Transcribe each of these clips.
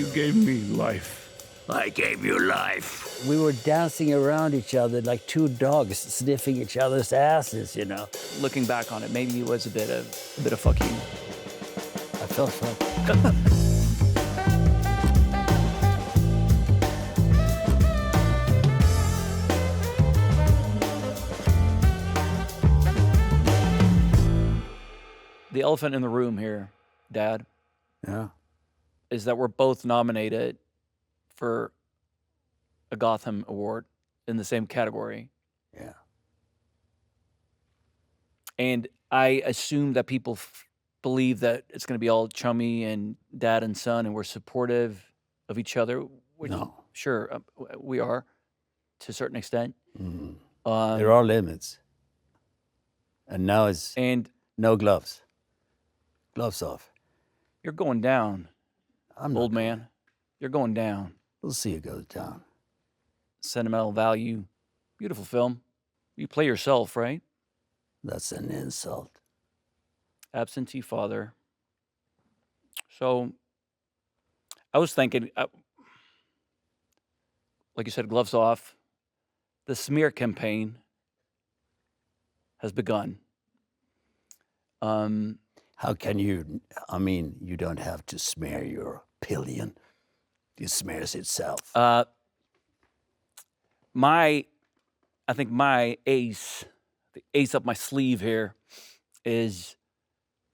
You gave me life. I gave you life. We were dancing around each other like two dogs sniffing each other's asses, you know. Looking back on it, maybe it was a bit of fuck you. I felt fun. The elephant in the room here, Dad, Yeah. is that we're both nominated for a Gotham Award in the same category. Yeah. And I assume that people believe that it's going to be all chummy and dad and son, and we're supportive of each other. Which, No. sure, we are to a certain extent. Mm. Um, There are limits. And now it's and no gloves. Gloves off. you're going down, I'm not old going. man. You're going down. We'll see it goes down. Sentimental Value, beautiful film. You play yourself, right? That's an insult. Absentee father. So I was thinking, like you said, gloves off. The smear campaign has begun. How can you, I mean, you don't have to smear your pillion. It smears itself. I think my ace, the ace up my sleeve here, is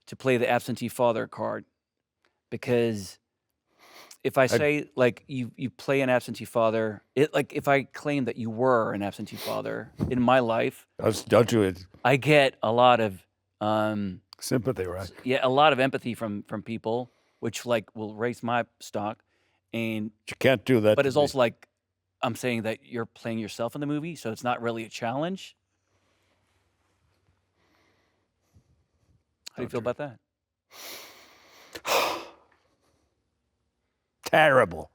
to play the absentee father card. Because if I say, like, you play an absentee father, like, if I claim that you were an absentee father in my life, Don't do it. I get a lot of Sympathy, right? yeah, a lot of empathy from people, which like will raise my stock, and You can't do that. but to it's me. also like I'm saying that you're playing yourself in the movie, so it's not really a challenge. How do you feel about that? terrible.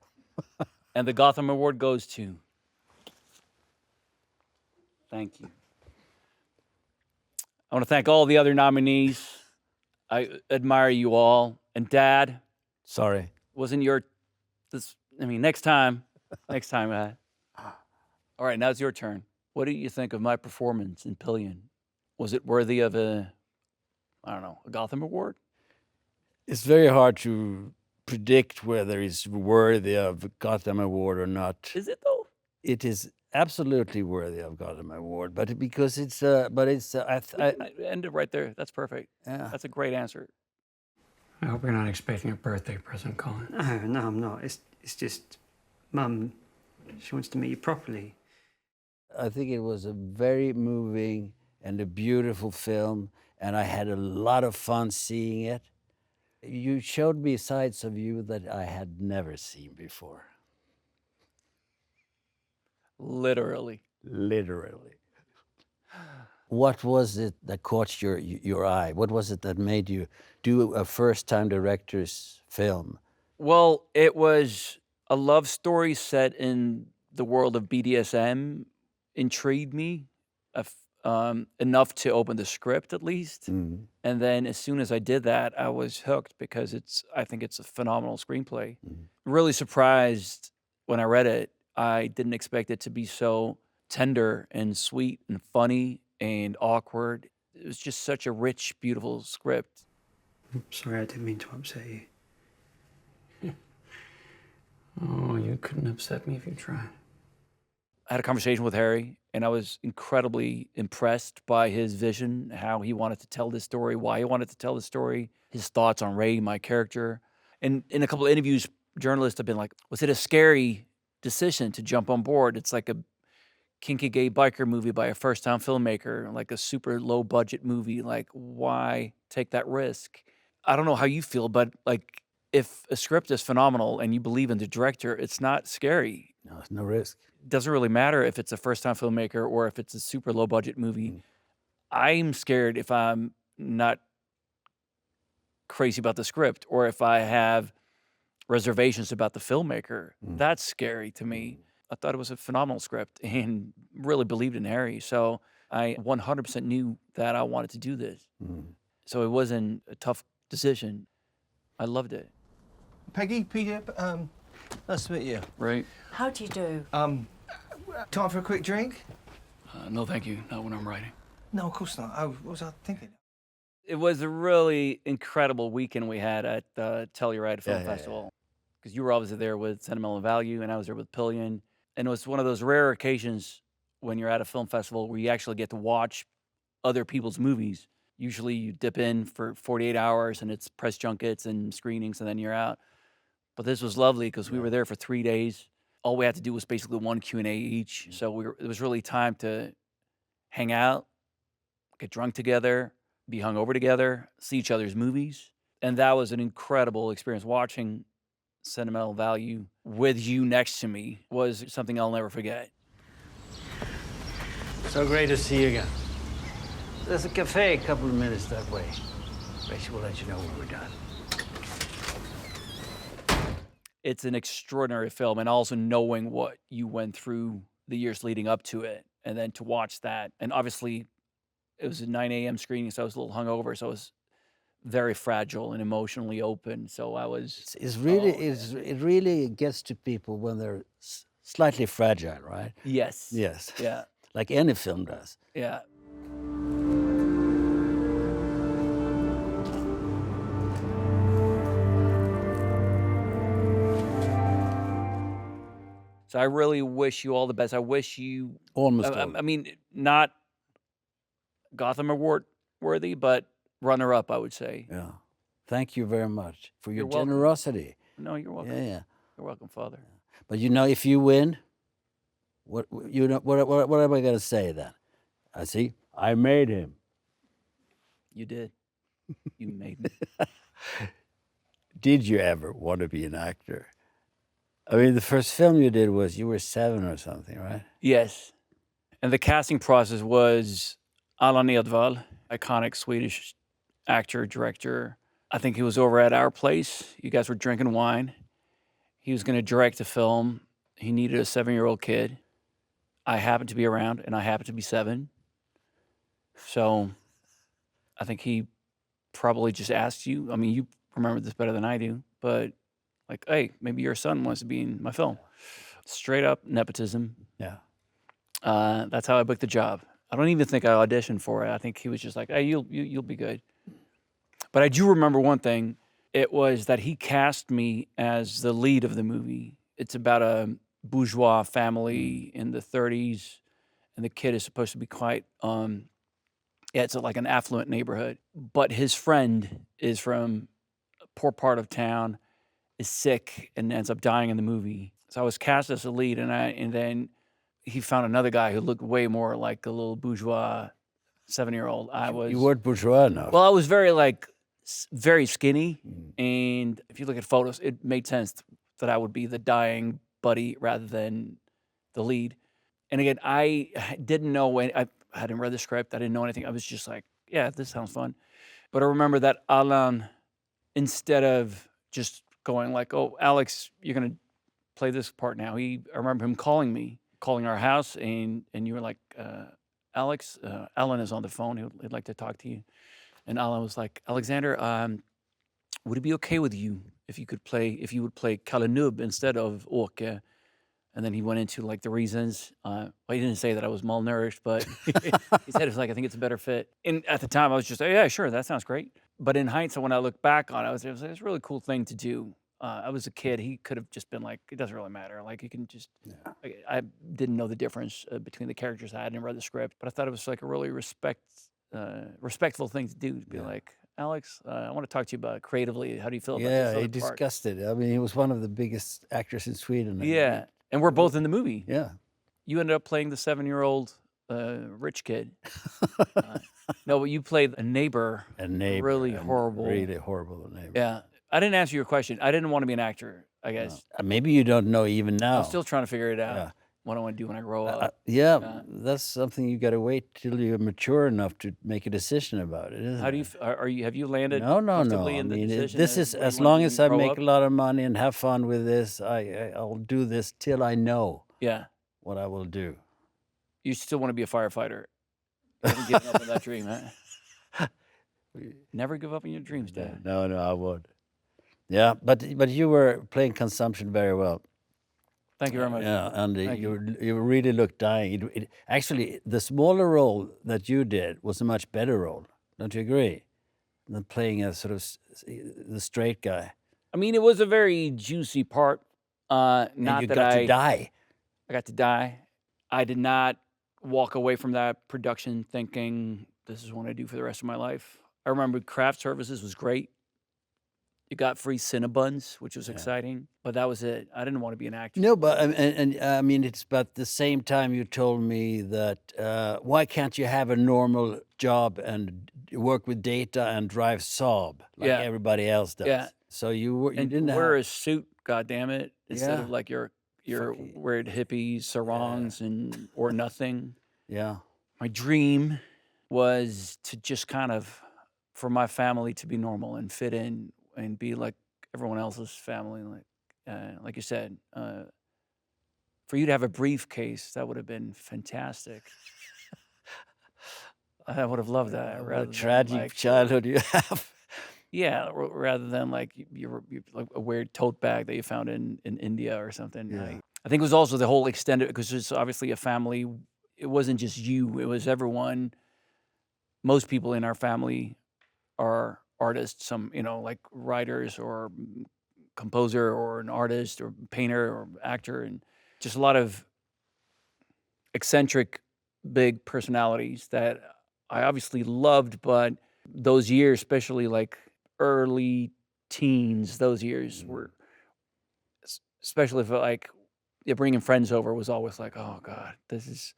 And the Gotham Award goes to. Thank you. I want to thank all the other nominees. I admire you all. And Dad, Sorry. wasn't your next time. Next time. All right, now it's your turn. What do you think of my performance in Pillion? Was it worthy of a Gotham Award? It's very hard to predict whether it's worthy of a Gotham Award or not. Is it though? It is absolutely worthy of Gotham Award, but because it's, End it right there. That's perfect. yeah. That's a great answer. I hope you're not expecting a birthday present, Colin. No, I'm not. It's just, Mum, she wants to meet you properly. I think it was a very moving and a beautiful film, and I had a lot of fun seeing it. You showed me sides of you that I had never seen before. Literally. Literally. What was it that caught your eye? What was it that made you do a first-time director's film? Well, it was a love story set in the world of BDSM. Intrigued me enough to open the script at least. Mm. And then as soon as I did that, I was hooked because I think it's a phenomenal screenplay. Mm. Really surprised when I read it. I didn't expect it to be so tender and sweet and funny and awkward. It was just such a rich, beautiful script. I'm sorry, I didn't mean to upset you. Oh, you couldn't upset me if you tried. I had a conversation with Harry, and I was incredibly impressed by his vision, how he wanted to tell this story, why he wanted to tell the story, his thoughts on Ray, my character. And in a couple of interviews, journalists have been like, was it a scary decision to jump on board? It's like a kinky gay biker movie by a first-time filmmaker, like a super low-budget movie. Like, why take that risk? I don't know how you feel, but like, if a script is phenomenal and you believe in the director, it's not scary. No, it's no risk. It doesn't really matter if it's a first-time filmmaker or if it's a super low-budget movie. Mm. I'm scared if I'm not crazy about the script or if I have reservations about the filmmaker. Mm. That's scary to me. I thought it was a phenomenal script and really believed in Harry. So I 100% knew that I wanted to do this. Mm. So it wasn't a tough decision. I loved it. Peggy, Peter, Nice to meet you. Right? How do you do? Time for a quick drink? No, thank you. Not when I'm writing. No, of course not. What was I thinking? It was a really incredible weekend we had at the Telluride Film Festival. Because you were obviously there with Sentimental Value, and I was there with Pillion. And it was one of those rare occasions when you're at a film festival where you actually get to watch other people's movies. Usually you dip in for 48 hours and it's press junkets and screenings and then you're out. But this was lovely because we were there for 3 days. All we had to do was basically one Q&A each. So it was really time to hang out, get drunk together, be hungover together, see each other's movies. And that was an incredible experience. Watching Sentimental Value with you next to me was something I'll never forget. So great to see you again. There's a cafe a couple of minutes that way. Rachel will let you know when we're done. It's an extraordinary film, and also knowing what you went through the years leading up to it, and then to watch that. And obviously, it was a 9 a.m. screening, so I was a little hungover, so I was very fragile and emotionally open. So I was. It really gets to people when they're slightly fragile, right? Yes. Yes. Yeah. Like any film does. Yeah. So I really wish you all the best. I wish you Almost. I mean, not Gotham Award worthy, but runner up, I would say. Yeah. Thank you very much for your You're welcome. generosity. No, you're welcome. Yeah. You're welcome, Father. But you know, if you win, what am I going to say then? I see. I made him. You did. You made me. Did you ever want to be an actor? I mean, the first film you did was you were 7 or something, right? Yes. And the casting process was Allan Edwall, iconic Swedish actor, director. I think he was over at our place. You guys were drinking wine. He was going to direct a film. He needed a 7-year-old kid. I happened to be around, and I happened to be 7. So I think he probably just asked you. I mean, you remember this better than I do, but like, hey, maybe your son wants to be in my film. Straight up nepotism. Yeah. That's how I booked the job. I don't even think I auditioned for it. I think he was just like, hey, you'll be good. But I do remember one thing. It was that he cast me as the lead of the movie. It's about a bourgeois family in the 30s, and the kid is supposed to be quite, it's like an affluent neighborhood. But his friend is from a poor part of town, is sick, and ends up dying in the movie. So I was cast as the lead, and then he found another guy who looked way more like a little bourgeois 7-year-old. You weren't bourgeois enough. Well, I was very skinny, and if you look at photos, it made sense that I would be the dying buddy rather than the lead. And again, I didn't know I hadn't read the script. I didn't know anything. I was just like, yeah, this sounds fun. But I remember that Allan, instead of just going like, oh, Alex, you're going to play this part now. I remember him calling our house, and you were like, Alex, Allan is on the phone. He'd like to talk to you. And Allan was like, Alexander, would it be okay with you if you would play Kalle Nubb instead of Åke? And then he went into like the reasons. Well, he didn't say that I was malnourished, but he said it was like, I think it's a better fit. And at the time, I was just, yeah, sure, that sounds great. But in hindsight, when I look back on it, it was a really cool thing to do. I was a kid. He could have just been like, it doesn't really matter. Like, you can just, I didn't know the difference between the characters. I hadn't read the script, but I thought it was like a really respectful thing to do, to be like, Alex, I want to talk to you about creatively. How do you feel about this Yeah, other he part? discussed it. I mean, he was one of the biggest actors in Sweden. Yeah, and we're both in the movie. Yeah. You ended up playing the 7-year-old rich kid. No, but you played a neighbor. A neighbor. Really horrible. Really horrible neighbor. Yeah. I didn't answer your question. I didn't want to be an actor, I guess. Maybe you don't know even now. I'm still trying to figure it out. Yeah. What I want to do when I grow up. That's something you got to wait till you're mature enough to make a decision about it. How do you? Have you landed? No. comfortably I in the mean, decision this that is you as wanna long do as when I you grow make up? a lot of money and have fun with this. I'll do this till I know Yeah. what I will do. You still want to be a firefighter. You haven't given up on that dream, huh? Never give up on your dreams, Dad. No, I won't. Yeah, but you were playing consumption very well. Thank you very much. Yeah, and Thank you really looked dying. Actually, the smaller role that you did was a much better role. Don't you agree? Than playing a sort of the straight guy. I mean, it was a very juicy part. And Not you that got to die. I got to die. I did not walk away from that production thinking this is what I do for the rest of my life. I remember craft services was great. You got free Cinnabons, which was exciting, but that was it. I didn't want to be an actor. No, but and I mean, it's about the same time you told me that why can't you have a normal job and work with data and drive Saab like Yeah. everybody else does? Yeah. So you And didn't wear have. a suit, goddammit, instead Yeah. of like your Fucking- weird hippie sarongs and or nothing. Yeah. My dream was to just kind of for my family to be normal and fit in and be like everyone else's family, like you said. For you to have a briefcase, that would have been fantastic. I would have loved that. What a rather than, tragic like, childhood you have. Yeah, rather than like you're like a weird tote bag that you found in India or something. Yeah. I think it was also the whole extended because it's obviously a family. It wasn't just you; it was everyone. Most people in our family are artists. Some, like writers or composer or an artist or painter or actor, and just a lot of eccentric, big personalities that I obviously loved. But those years, especially like early teens, those years were, especially if like bringing friends over was always like, oh God, this is,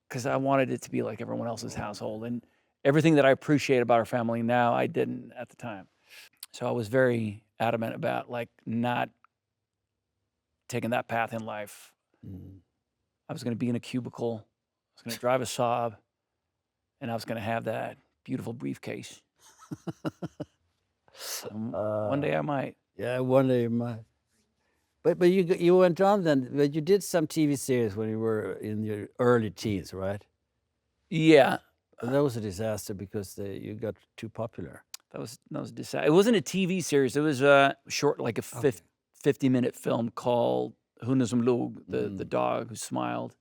because I wanted it to be like everyone else's household. And everything that I appreciate about our family now, I didn't at the time. So I was very adamant about like not taking that path in life. I was going to be in a cubicle. I was going to drive a Saab, and I was going to have that beautiful briefcase. One day I might. Yeah, one day you might. But you went on then. But you did some TV series when you were in your early teens, right? Yeah, And that was a disaster because you got too popular. that was it wasn't a TV series. It was a short, like a 50-minute film called Hunden som log, the dog who smiled.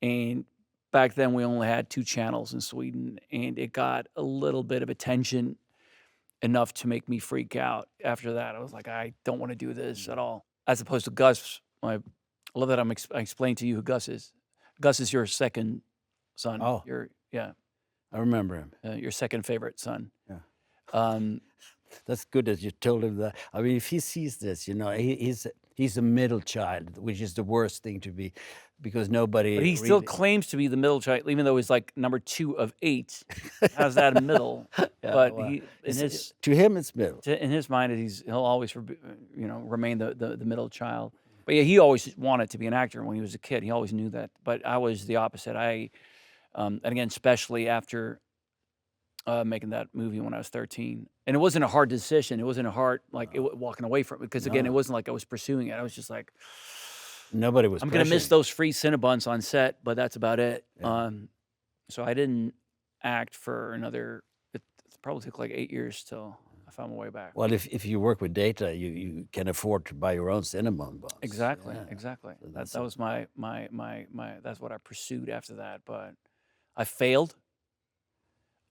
And back then we only had 2 channels in Sweden, and it got a little bit of attention enough to make me freak out. After that, I was like, I don't want to do this at all. As opposed to Gus, I love that I explained to you who Gus is. Gus is your second son. Oh. I remember him. Your second favorite son. Yeah. That's good that you told him that. I mean, if he sees this, he's a middle child, which is the worst thing to be, because nobody. But he still claims to be the middle child, even though he's like number 2 of 8. How's that a middle? But well, he, to him, it's middle. in his mind, he'll always remain the middle child. But yeah, he always wanted to be an actor when he was a kid. He always knew that. But I was the opposite. And again, especially after making that movie when I was 13. And it wasn't a hard decision. It wasn't a hard, walking away from it. Because again, it wasn't like I was pursuing it. I was just like, Nobody was. I'm going to miss those free Cinnabons on set, but that's about it. Yeah. So I didn't act for another, it probably took like 8 years till I found my way back. Well, if you work with data, you can afford to buy your own cinnamon buns. Exactly, Yeah. exactly. So That was my that's what I pursued after that, but I failed.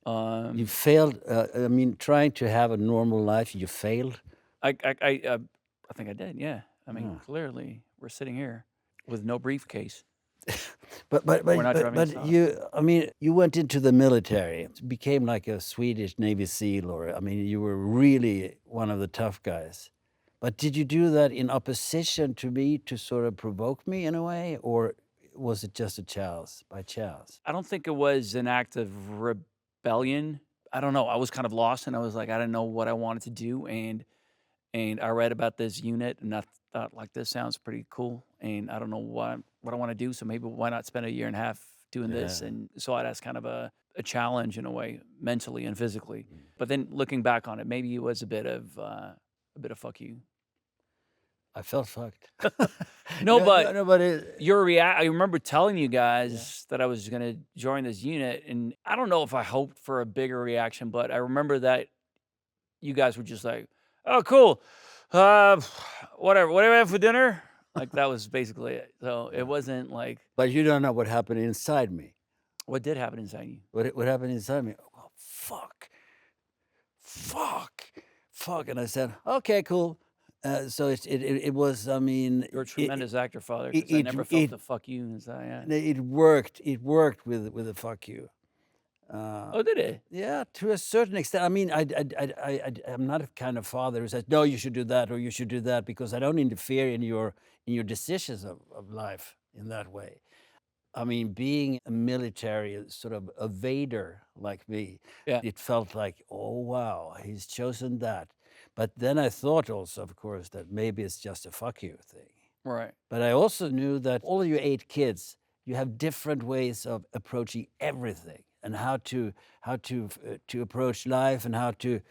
You failed. I mean, trying to have a normal life, you failed. I think I did. Yeah. I mean, clearly we're sitting here with no briefcase. But We're not driving a Saab. I mean, you went into the military, became like a Swedish Navy SEAL, or I mean, you were really one of the tough guys. But did you do that in opposition to me to sort of provoke me in a way, or was it just by chance? I don't think it was an act of rebellion. I don't know. I was kind of lost, and I was like, I didn't know what I wanted to do, and I read about this unit, and I thought, like, this sounds pretty cool, and I don't know what I want to do, so maybe why not spend a year and a half doing this? And saw it as kind of a challenge in a way, mentally and physically. But then looking back on it, maybe it was a bit of fuck you. I felt fucked. No, but but I remember telling you guys that I was going to join this unit, and I don't know if I hoped for a bigger reaction, but I remember that you guys were just like, "Oh, cool. Whatever. What do we have for dinner?" Like that was basically it. So it wasn't like But you don't know what happened inside me. what did happen inside you. What happened inside me? Oh, fuck. And I said, okay, cool. So it was, I mean... You're a tremendous actor, Father, it- 'cause I it- never felt it- the fuck you inside. Yeah. It worked. It worked with the fuck you. Oh, did it? Yeah, to a certain extent. I mean, I'm not a kind of father who says, no, you should do that or you should do that, because I don't interfere in your decisions of life in that way. I mean, being a military, sort of a Vader like me, Yeah. it felt like, oh, wow, he's chosen that. But then I thought also, of course, that maybe it's just a fuck you thing. Right. But I also knew that all of you 8 kids, you have different ways of approaching everything, and how to approach life, and how to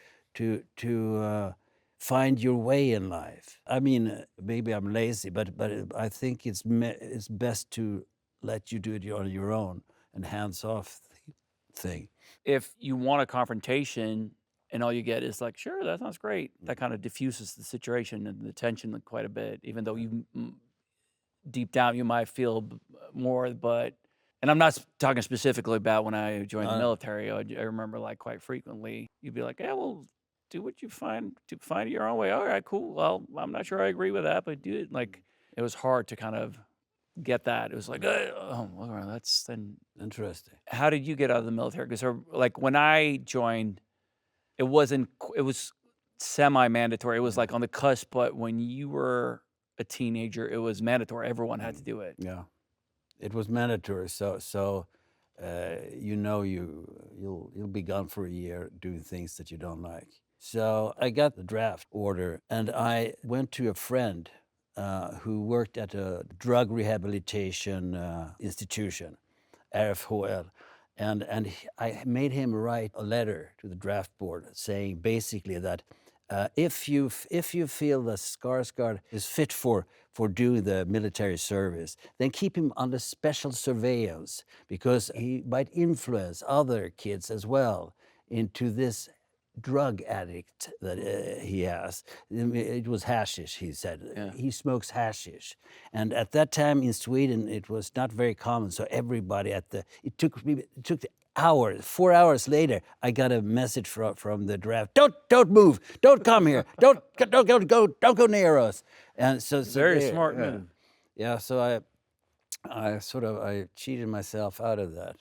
find your way in life. I mean, maybe I'm lazy, but I think it's best to let you do it on your own and hands off thing. If you want a confrontation and all you get is like, sure, that sounds great, that kind of diffuses the situation and the tension quite a bit, even though you deep down you might feel more. But and I'm not talking specifically about when I joined the military. I remember like quite frequently you'd be like, yeah, well, do what you find it your own way. All right, cool. Well, I'm not sure I agree with that, but do it. Like it was hard to kind of get that. It was like, oh, all right, that's then Interesting. how did you get out of the military? Because like when I joined, it was semi-mandatory. It was like on the cusp, but when you were a teenager, it was mandatory. Everyone had to do it. Yeah, it was mandatory. So you'll be gone for a year doing things that you don't like. So I got the draft order, and I went to a friend who worked at a drug rehabilitation institution, RFHL. And I made him write a letter to the draft board saying basically that if you feel that Skarsgård is fit for doing the military service, then keep him under special surveillance, because he might influence other kids as well into this drug addict that he has. It was hashish, he said. Yeah. He smokes hashish. And at that time in Sweden, it was not very common. So everybody it took hours, 4 hours later, I got a message from the draft. Don't move. Don't come here. Don't go near us. And so Very there, smart move. Yeah, so I cheated myself out of that.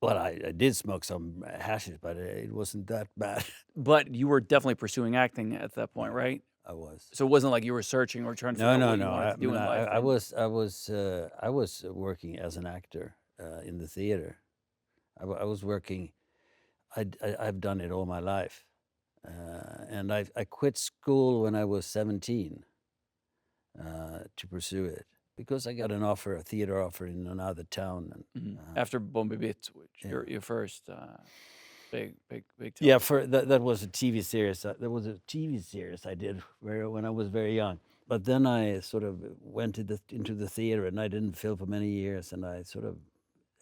Well, I did smoke some hashish, but it wasn't that bad. But you were definitely pursuing acting at that point, right? I was. So it wasn't like you were searching or trying to figure out what you wanted to do in life. I was working as an actor in the theater. I was working. I've done it all my life, and I quit school when I was 17 to pursue it, because I got a theater offer in another town. And After Bombi Bit, which your first big time. yeah, that was a TV series. There was a TV series I did when I was very young. But then I sort of went into the theater, and I didn't film for many years, and I sort of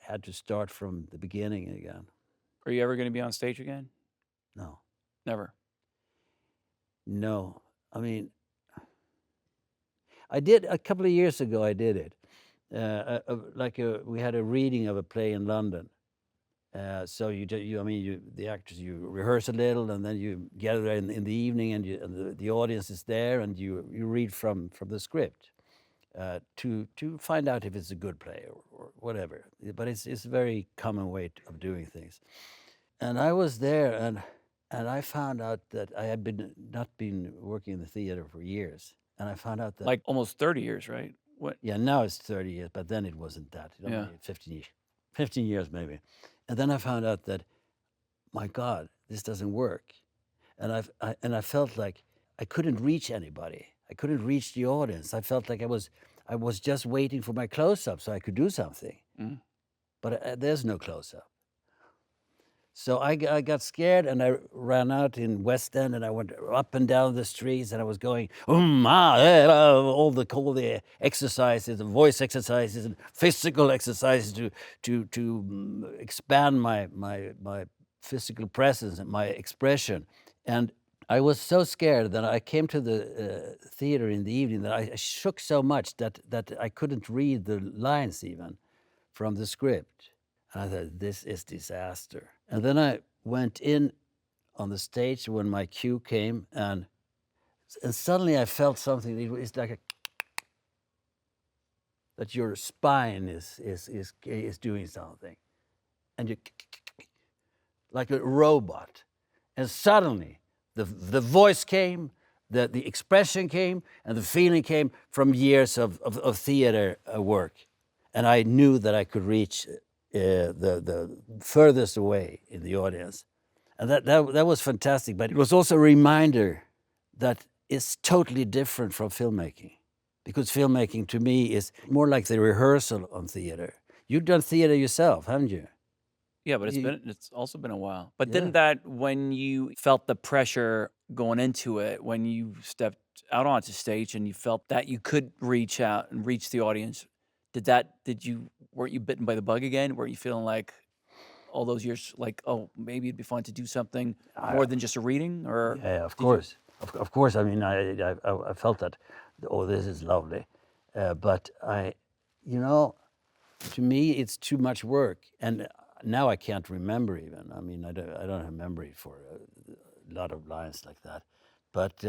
had to start from the beginning again. Are you ever going to be on stage again? No. Never. No. I mean, I did a couple of years ago. I did it. We had a reading of a play in London. So the actors, you rehearse a little, and then you gather in the evening, and the audience is there, and you read from the script to find out if it's a good play or whatever. But it's a very common way of doing things. And I was there, and I found out that I had not been working in the theater for years, and I found out that Like almost 30 years, right? What? yeah, now it's 30 years, but then it wasn't that. Yeah. 15 years maybe. And then I found out that, my God, this doesn't work. And I felt like I couldn't reach anybody. I couldn't reach the audience. I felt like I was just waiting for my close-up so I could do something. But there's no close-up. So I got scared, and I ran out in West End, and I went up and down the streets, and I was going, all the exercises, the voice exercises, and physical exercises to expand my physical presence and my expression. And I was so scared that I came to the theater in the evening that I shook so much that I couldn't read the lines even from the script. And I thought, this is disaster. And then I went in on the stage when my cue came, and suddenly I felt something. It's like that your spine is doing something, and you like a robot, and suddenly the voice came, the expression came, and the feeling came from years of theater work, and I knew that I could reach the furthest away in the audience, and that was fantastic. But it was also a reminder that it's totally different from filmmaking, because filmmaking to me is more like the rehearsal on theater. You've done theater yourself, haven't you? Yeah, but You- it's also been a while. But Yeah. didn't that, when you felt the pressure going into it, when you stepped out onto stage and you felt that you could reach out and reach the audience, weren't you bitten by the bug again? Were you feeling like all those years, like, oh, maybe it'd be fun to do something more than just a reading? Or Yeah, of course. Of course, I mean, I felt that, oh, this is lovely. But to me, it's too much work. And now I can't remember even. I mean, I don't have memory for a lot of lines like that. But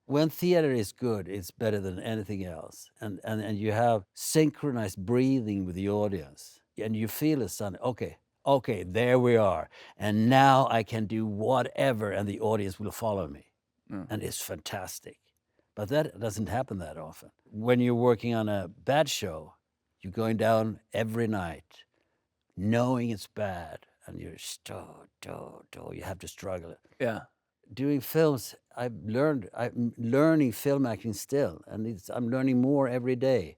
when theater is good, it's better than anything else. And you have synchronized breathing with the audience. And you feel a sudden, okay, there we are. And now I can do whatever and the audience will follow me. And it's fantastic. But that doesn't happen that often. When you're working on a bad show, you're going down every night, knowing it's bad, and you're you have to struggle. yeah. Doing films, I'm learning film acting still, and I'm learning more every day,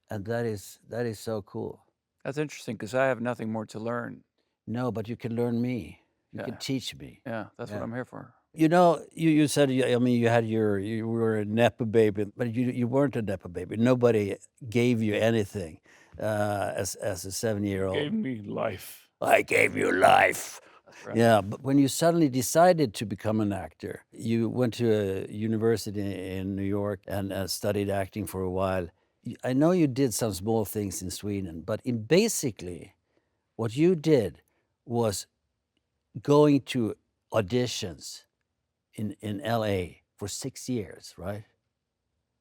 and that is so cool. That's interesting, because I have nothing more to learn. No, but you can learn me. You Yeah. can teach me. Yeah, that's what Yeah. I'm here for. You know, you said, I mean, you were a nepo baby, but you weren't a nepo baby. Nobody gave you anything as a 7-year-old. Gave me life. I gave you life. Right. Yeah, but when you suddenly decided to become an actor, you went to a university in New York and studied acting for a while. I know you did some small things in Sweden, but basically, what you did was going to auditions in LA for 6 years, right?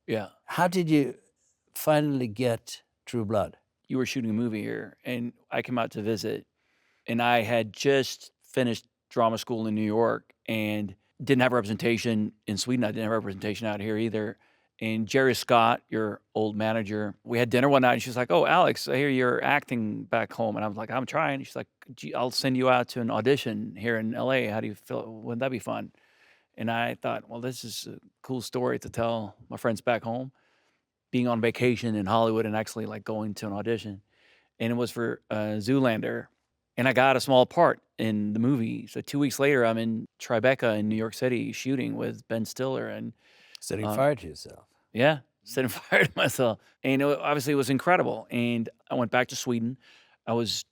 Yeah. How did you finally get True Blood? You were shooting a movie here, and I came out to visit, and I had just finished drama school in New York and didn't have representation in Sweden. I didn't have representation out here either. And Jerry Scott, your old manager, we had dinner one night, and she's like, "Oh, Alex, I hear you're acting back home." And I was like, "I'm trying." She's like, "Gee, I'll send you out to an audition here in LA. How do you feel? Wouldn't that be fun?" And I thought, well, this is a cool story to tell my friends back home, being on vacation in Hollywood and actually like going to an audition. And it was for Zoolander. And I got a small part in the movie. So 2 weeks later, I'm in Tribeca in New York City shooting with Ben Stiller. And Setting fire to yourself. yeah, setting fire to myself. And obviously it was incredible. And I went back to Sweden. I was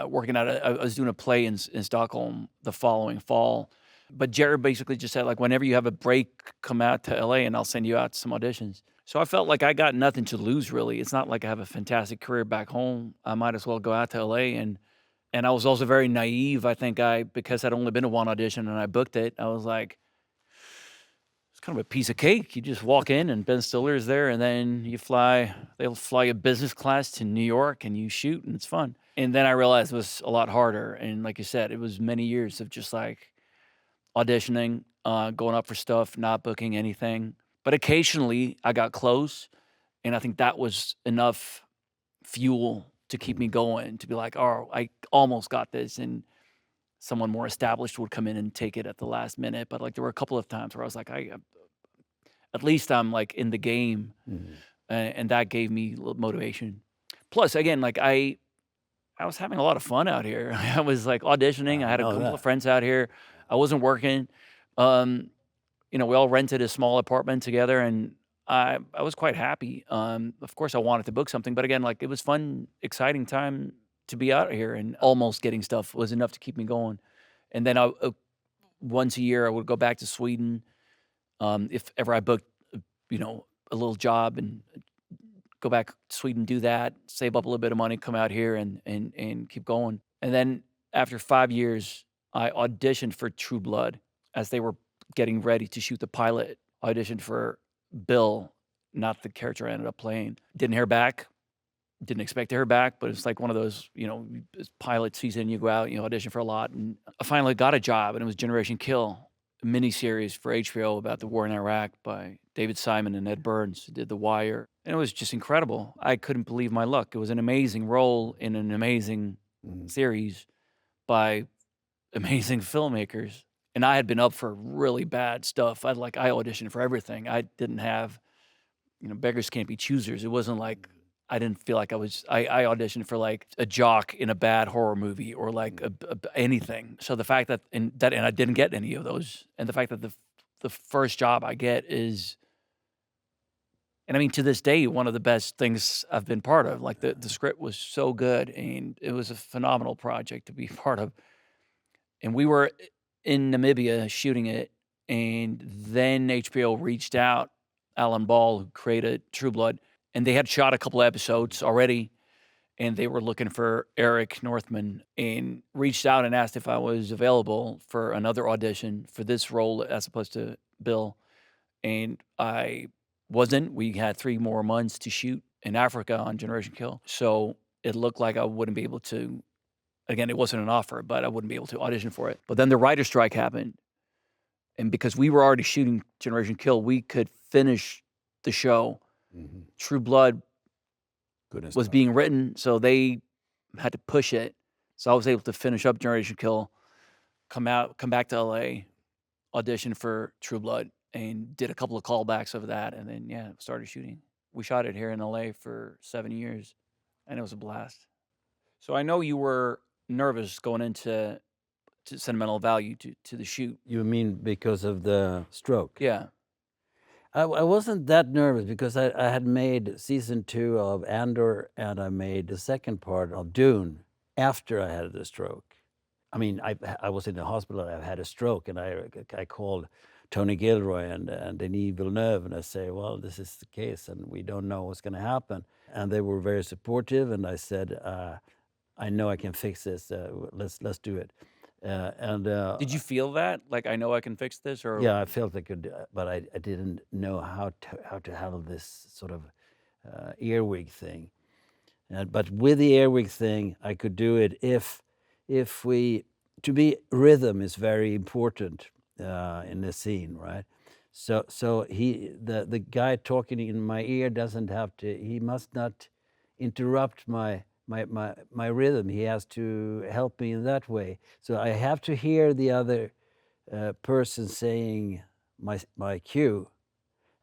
working out, I was doing a play in Stockholm the following fall. But Jared basically just said, like, whenever you have a break, come out to LA and I'll send you out to some auditions. So I felt like I got nothing to lose, really. It's not like I have a fantastic career back home. I might as well go out to LA. And I was also very naive. I think because I'd only been to one audition and I booked it, I was like, it's kind of a piece of cake. You just walk in and Ben Stiller is there, and then they'll fly you business class to New York and you shoot, and it's fun. And then I realized it was a lot harder. And like you said, it was many years of just like auditioning, going up for stuff, not booking anything. But occasionally I got close, and I think that was enough fuel to keep me going, to be like, oh, I almost got this. And someone more established would come in and take it at the last minute. But like there were a couple of times where I was like, at least I'm like in the game. Mhm. And that gave me a little motivation. Plus, again, like I was having a lot of fun out here. I was like auditioning. I had a know couple that. of friends out here. I wasn't working. We all rented a small apartment together, and I was quite happy. Of course, I wanted to book something, but again, like it was fun, exciting time to be out here, and almost getting stuff was enough to keep me going. And then once a year I would go back to Sweden. If ever I booked, a little job and go back to Sweden, do that, save up a little bit of money, come out here and keep going. And then after 5 years, I auditioned for True Blood as they were getting ready to shoot the pilot. I auditioned for Bill, not the character I ended up playing. Didn't hear back. Didn't expect to hear back, but it's like one of those, it's pilot season, you go out, audition for a lot. And I finally got a job, and it was Generation Kill, a miniseries for HBO about the war in Iraq by David Simon and Ed Burns, who did The Wire. And it was just incredible. I couldn't believe my luck. It was an amazing role in an amazing series by amazing filmmakers. And I had been up for really bad stuff. I auditioned for everything. I didn't have, beggars can't be choosers. It wasn't like I didn't feel like I auditioned for like a jock in a bad horror movie or like anything. So the fact that and I didn't get any of those, and the fact that the first job I get is, and I mean to this day, one of the best things I've been part of. Like the script was so good, and it was a phenomenal project to be part of. And we were in Namibia shooting it, and then HBO reached out, Alan Ball, who created True Blood. And they had shot a couple of episodes already, and they were looking for Eric Northman, and reached out and asked if I was available for another audition for this role as opposed to Bill. And I wasn't. We had 3 more months to shoot in Africa on Generation Kill. So it looked like I wouldn't be able to, again, it wasn't an offer, but I wouldn't be able to audition for it. But then the writer's strike happened. And because we were already shooting Generation Kill, we could finish the show. True Blood was being written, so they had to push it. So I was able to finish up Generation Kill, come back to LA, audition for True Blood, and did a couple of callbacks of that, and then started shooting. We shot it here in LA for 7 years, and it was a blast. So I know you were nervous going into Sentimental Value to the shoot. You mean because of the stroke? Yeah. I wasn't that nervous because I had made season 2 of Andor, and I made the second part of Dune after I had the stroke. I mean, I was in the hospital, I had a stroke, and I called Tony Gilroy and Denis Villeneuve, and I say, well, this is the case, and we don't know what's going to happen. And they were very supportive, and I said, I know I can fix this. Let's do it. Did you feel that? Like, I know I can fix this? Or Yeah, I felt I could, but I didn't know how to handle this sort of earwig thing. But with the earwig thing, I could do it if to be rhythm is very important in the scene, right? So the guy talking in my ear doesn't have to. He must not interrupt my rhythm. He has to help me in that way. So I have to hear the other person saying my cue,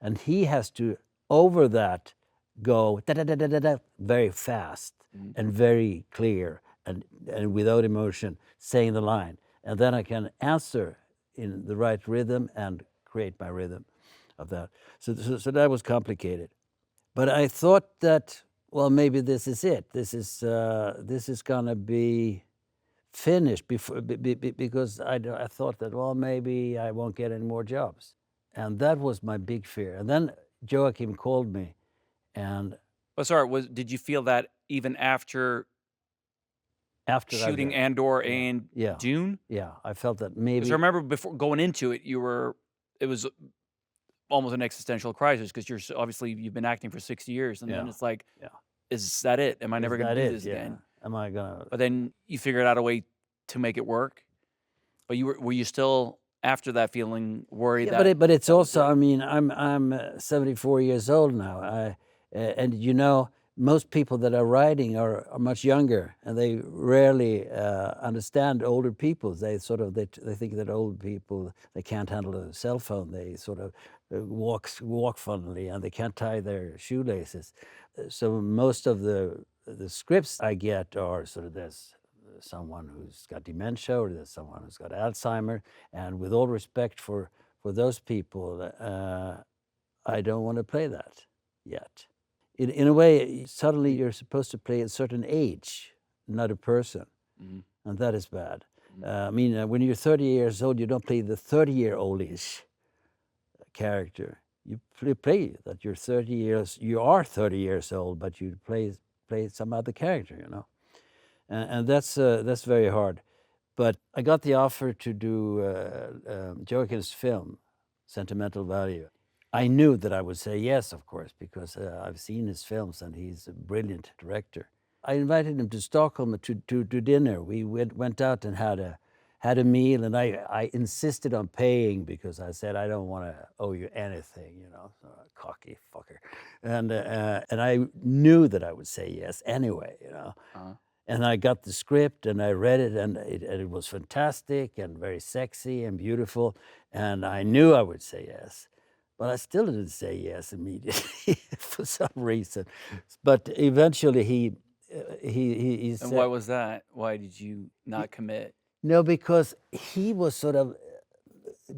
and he has to over that go da da da da da da very fast and very clear and without emotion, saying the line, and then I can answer in the right rhythm and create my rhythm of that. So that was complicated, but I thought that, well, maybe this is it. This is gonna be finished before, because I thought that, well, maybe I won't get any more jobs, and that was my big fear. And then Joachim called me, and did you feel that even after shooting Andor and Dune? Yeah, I felt that maybe. Because I remember before going into it, it was almost an existential crisis, because you've been acting for 60 years, and then it's like, is that it? Am I never going to do this again? Am I gonna? But then you figured out a way to make it work. But were you still, after that feeling, worried that? But it's also, I mean, I'm 74 years old now. And most people that are writing are much younger, and they rarely understand older people. They think that old people, they can't handle a cell phone. They sort of walk funnily, and they can't tie their shoelaces. So most of the scripts I get are sort of this: someone who's got dementia, or there's someone who's got Alzheimer. And with all respect for those people, I don't want to play that yet. In a way, suddenly you're supposed to play a certain age, not a person, and that is bad. I mean, when you're 30 years old, you don't play the 30-year-oldish character. You play that you are 30 years old, but you play some other character, you know, and that's very hard. But I got the offer to do Joachim's film, Sentimental Value. I knew that I would say yes, of course, because I've seen his films and he's a brilliant director. I invited him to Stockholm to dinner. We went out and had a meal, and I insisted on paying because I said I don't want to owe you anything, you know, cocky fucker. And I knew that I would say yes anyway, you know. And I got the script and I read it, and it was fantastic and very sexy and beautiful, and I knew I would say yes. But I still didn't say yes immediately for some reason. But eventually he And said, why was that? Why did you not commit? no, because he was sort of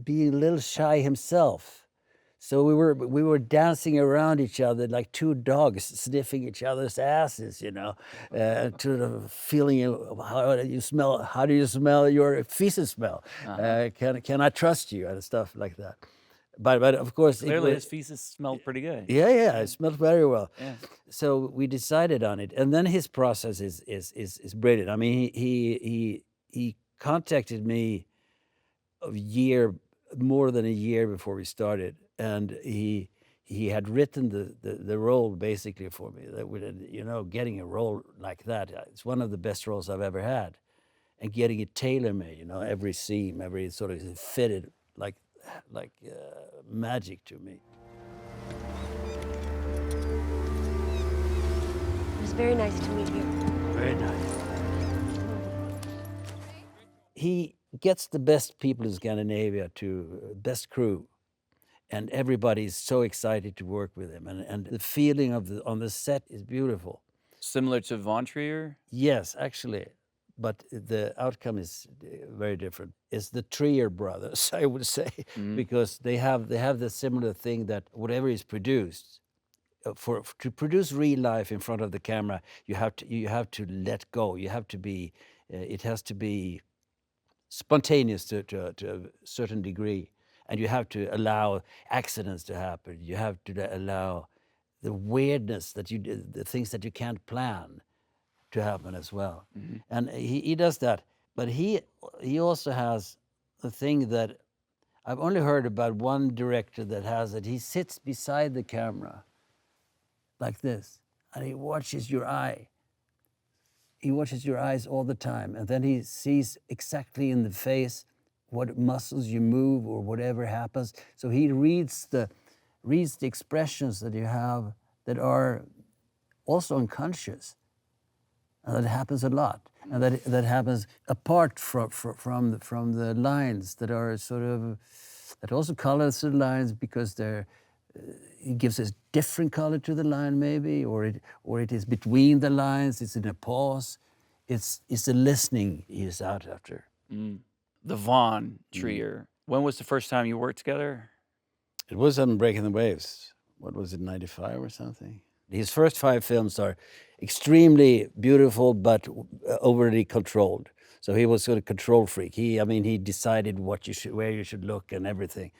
being a little shy himself. So we were dancing around each other like two dogs sniffing each other's asses, you know, to the feeling of how do you smell your feces smell? Can I trust you and stuff like that. But of course, Clearly, his feces smelled pretty good. Yeah, it smelled very well. Yeah. So we decided on it, and then his process is brilliant. I mean, he contacted me more than a year before we started, and he had written the role basically for me. That would, you know, getting a role like that, it's one of the best roles I've ever had, and getting it tailor-made, you know, every seam, every sort of fitted like magic to me. It was very nice to meet you. Very nice. He gets the best people in Scandinavia to best crew, and everybody's so excited to work with him, and the feeling on the set is beautiful. Similar to Von Trier? Yes, actually, but the outcome is very different. It's the Trier brothers, I would say, because they have the similar thing that whatever is produced, to produce real life in front of the camera, you have to let go. You have to be, it has to be spontaneous to a certain degree, and you have to allow accidents to happen. You have to allow the weirdness the things that you can't plan to happen as well. And he does that, but he also has the thing that I've only heard about one director that has it. He sits beside the camera like this, and he watches your eye. He watches your eyes all the time, and then he sees exactly in the face what muscles you move or whatever happens. So he reads the expressions that you have that are also unconscious, and that happens a lot, and that happens apart from the lines that are sort of that also colors the lines because they're. It gives a different color to the line, maybe, or it is between the lines. It's in a pause. It's the listening he is out after. The Von Trier. When was the first time you worked together? It was on Breaking the Waves. What was it, 95 or something? His first 5 films are extremely beautiful, but overly controlled. So he was sort of control freak. He decided where you should look and everything,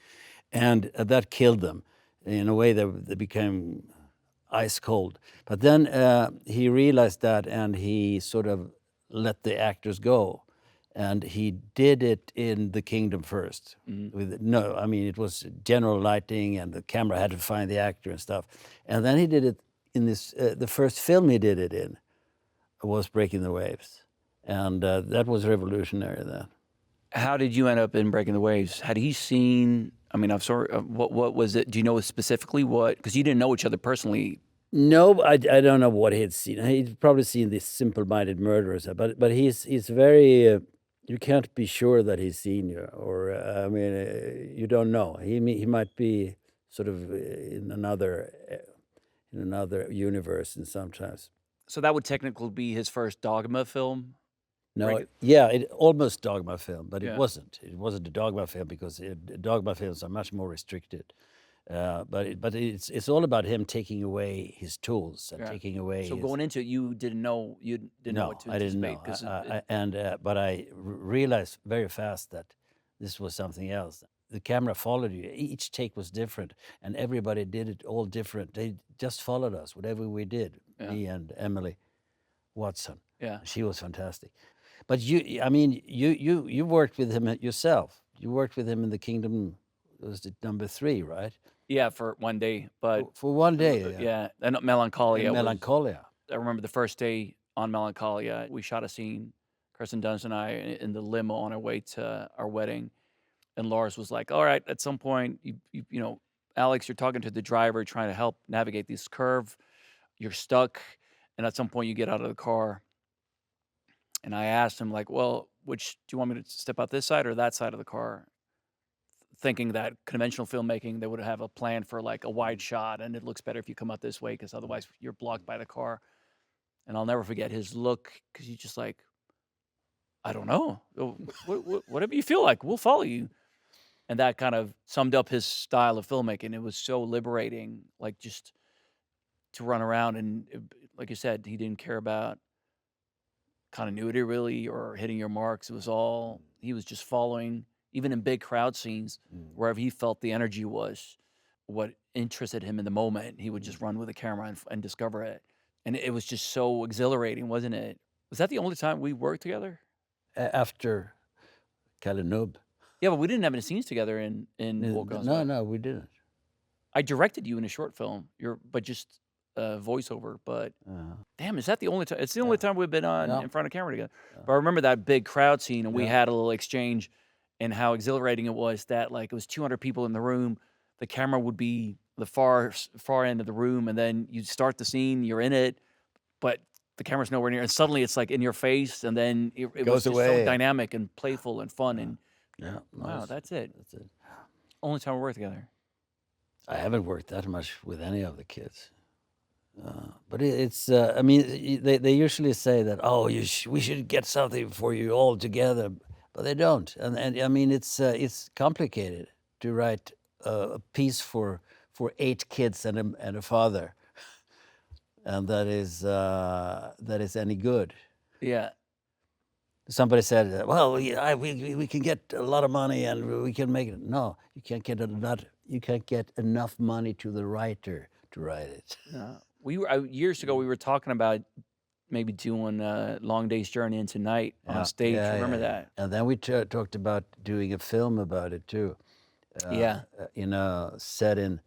and that killed them. In a way, they became ice cold. But then he realized that, and he sort of let the actors go. And he did it in The Kingdom first. It was general lighting, and the camera had to find the actor and stuff. And then he did it in this. The first film he did it in was Breaking the Waves, and that was revolutionary then. How did you end up in Breaking the Waves? Had he seen? I mean, I'm sorry. What was it? Do you know specifically what? Because you didn't know each other personally. No, I don't know what he had seen. He'd probably seen these Simple-Minded Murderers, but he's very. You can't be sure that he's seen you, or you don't know. He might be sort of in another universe, and sometimes. So that would technically be his first Dogma film. No, it almost Dogma film, but Yeah. it wasn't. It wasn't a Dogma film because Dogma films are much more restricted. But it's all about him taking away his tools and Yeah. taking away. So his, going into it, you didn't know no, what to I didn't anticipate know. But I realized very fast that this was something else. The camera followed you. Each take was different, and everybody did it all different. They just followed us, whatever we did. Yeah. Me and Emily Watson. Yeah. She was fantastic. But you worked with him yourself. You worked with him in the Kingdom. Was it number 3, right? Yeah, for one day, but For one day. yeah, and Melancholia. In was- Melancholia. I remember the first day on Melancholia, we shot a scene, Kirsten Dunst and I, in the limo on our way to our wedding. And Lars was like, all right, at some point, you know, Alex, you're talking to the driver, trying to help navigate this curve. You're stuck. And at some point, you get out of the car. And I asked him, like, well, do you want me to step out this side or that side of the car? Thinking that conventional filmmaking, they would have a plan for like a wide shot and it looks better if you come out this way because otherwise you're blocked by the car. And I'll never forget his look because he's just like, I don't know. Whatever you feel like, we'll follow you. And that kind of summed up his style of filmmaking. It was so liberating, like just to run around. And like you said, he didn't care about continuity really or hitting your marks. It was all, he was just following, even in big crowd scenes, wherever he felt the energy was, what interested him in the moment, he would just run with the camera and discover it. And it was just so exhilarating, wasn't it? Was that the only time we worked together? After Kalinub. Yeah, but we didn't have any scenes together in Walk-Ons, right? No, we didn't. I directed you in a short film, but just voiceover. But damn, is that the only time? It's the only time we've been on in front of camera together. But I remember that big crowd scene, and we had a little exchange, and how exhilarating it was that like it was 200 people in the room. The camera would be the far end of the room, and then you start the scene, you're in it, but the camera's nowhere near, and suddenly it's like in your face, and then it was goes just away. so dynamic and playful and fun. And wow, nice. that's it. That's it. Only time we worked together. I haven't worked that much with any of the kids. But it's, I mean, they usually say that, oh, we should get something for you all together, but they don't. And I mean, it's complicated to write a piece for 8 kids and a father, and that is any good. Yeah. Somebody said, well, we can get a lot of money and we can make it. No, you can't get enough money to the writer to write it. We were years ago. We were talking about maybe doing a Long Day's Journey into Night on stage. Remember that? And then we talked about doing a film about it too. Set in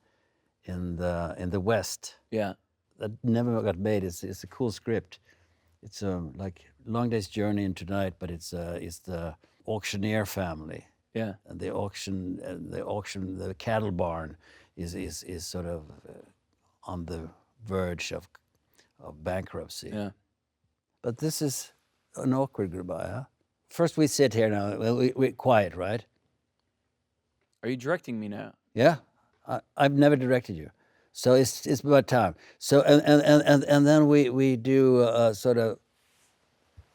the West. Yeah. That never got made. It's a cool script. It's like Long Day's Journey into Night, but it's the auctioneer family. Yeah. And the cattle barn is sort of on the verge of bankruptcy. Yeah. But this is an awkward goodbye, huh? First we sit here now, we're quiet, right? Are you directing me now? Yeah, I've never directed you, so it's about time. So and then we do sort of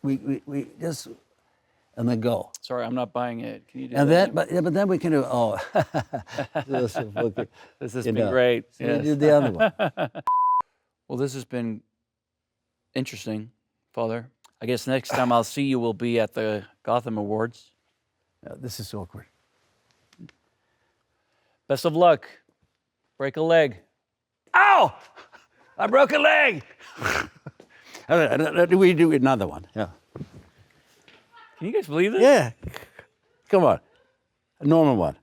we just and then go. Sorry, I'm not buying it. Can you do And that? but then we can do This has been great. So Yes. we do the other one. Well, this has been interesting, Father. I guess next time I'll see you will be at the Gotham Awards. This is awkward. Best of luck. Break a leg. Ow! I broke a leg. We do another one. Yeah. Can you guys believe this? Yeah. Come on. A normal one.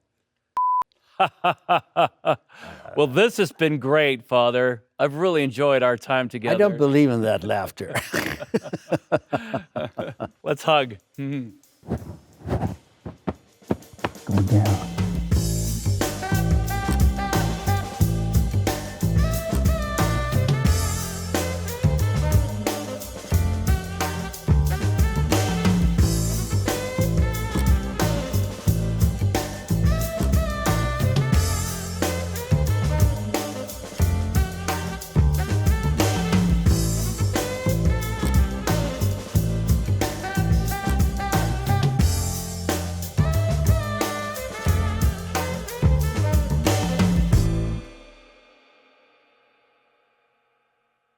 Well, this has been great, Father. I've really enjoyed our time together. I don't believe in that laughter. Let's hug. Go down.